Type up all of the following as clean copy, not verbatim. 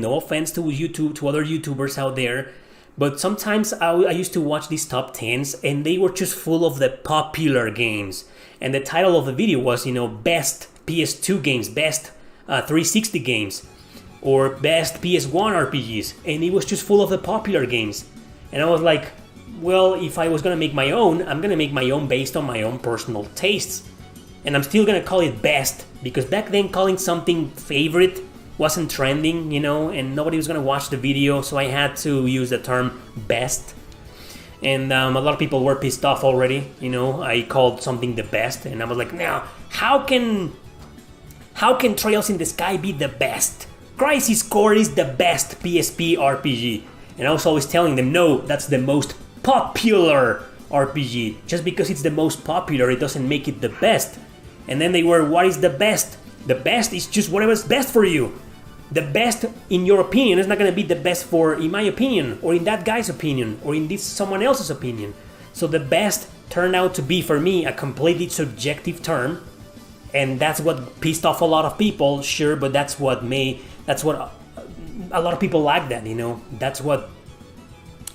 no offense to YouTube, to other YouTubers out there, but sometimes I used to watch these top 10s and they were just full of the popular games. And the title of the video was, best PS2 games, best 360 games, or best PS1 RPGs. And it was just full of the popular games. And I was like, well, if I was gonna make my own, I'm gonna make my own based on my own personal tastes. And I'm still gonna call it best, because back then calling something favorite wasn't trending, and nobody was gonna watch the video, so I had to use the term best. And a lot of people were pissed off already, I called something the best, and I was like, now, how can Trails in the Sky be the best? Crisis Core is the best PSP RPG. And I was always telling them, no, that's the most popular RPG. Just because it's the most popular, it doesn't make it the best. And then they were, what is the best? The best is just whatever's best for you. The best, in your opinion, is not going to be the best in my opinion, or in that guy's opinion, or in this someone else's opinion. So the best turned out to be, for me, a completely subjective term. And that's what pissed off a lot of people, sure, but that's what a lot of people like that, That's what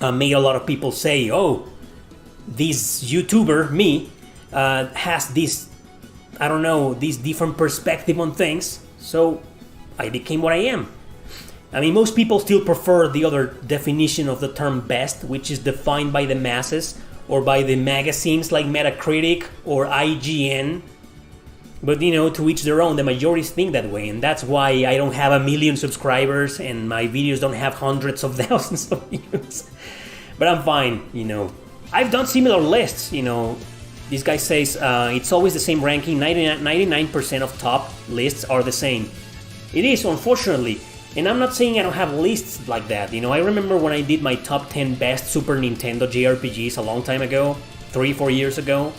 made a lot of people say, oh, this YouTuber, me, has this, this different perspective on things, so I became what I am. I mean, most people still prefer the other definition of the term best, which is defined by the masses or by the magazines like Metacritic or IGN. But, to each their own, the majority think that way, and that's why I don't have 1 million subscribers and my videos don't have hundreds of thousands of views. But I'm fine, I've done similar lists, This guy says it's always the same ranking, 99% of top lists are the same. It is, unfortunately, and I'm not saying I don't have lists like that, I remember when I did my top 10 best Super Nintendo JRPGs a long time ago, 3-4 years ago,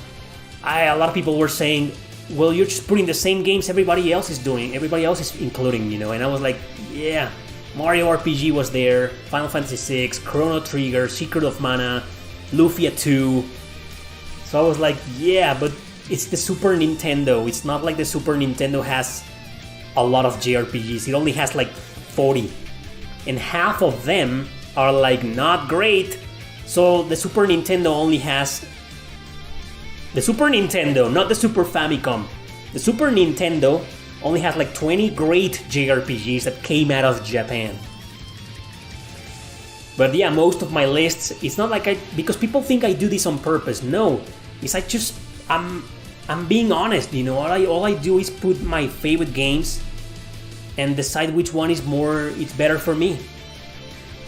a lot of people were saying, well, you're just putting the same games everybody else is doing, everybody else is including, and I was like, yeah, Mario RPG was there, Final Fantasy VI, Chrono Trigger, Secret of Mana, Lufia 2. So I was like, yeah, but it's the Super Nintendo. It's not like the Super Nintendo has a lot of JRPGs. It only has like 40. And half of them are like not great. So the Super Nintendo only has... The Super Nintendo, not the Super Famicom. The Super Nintendo only has like 20 great JRPGs that came out of Japan. But yeah, most of my lists, it's not like because people think I do this on purpose. No, it's like I'm being honest, all I do is put my favorite games and decide which one it's better for me.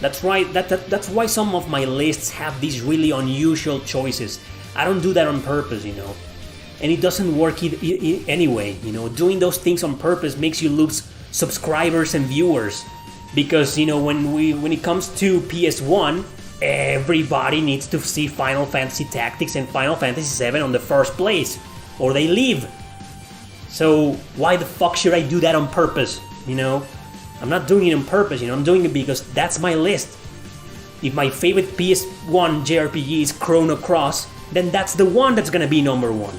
That's right, that's why some of my lists have these really unusual choices. I don't do that on purpose, and it doesn't work anyway, doing those things on purpose makes you lose subscribers and viewers. Because, when it comes to PS1, everybody needs to see Final Fantasy Tactics and Final Fantasy VII on the first place, or they leave. So why the fuck should I do that on purpose, I'm not doing it on purpose, I'm doing it because that's my list. If my favorite PS1 JRPG is Chrono Cross, then that's the one that's gonna be number one.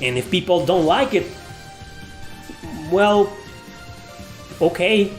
And if people don't like it, well, okay.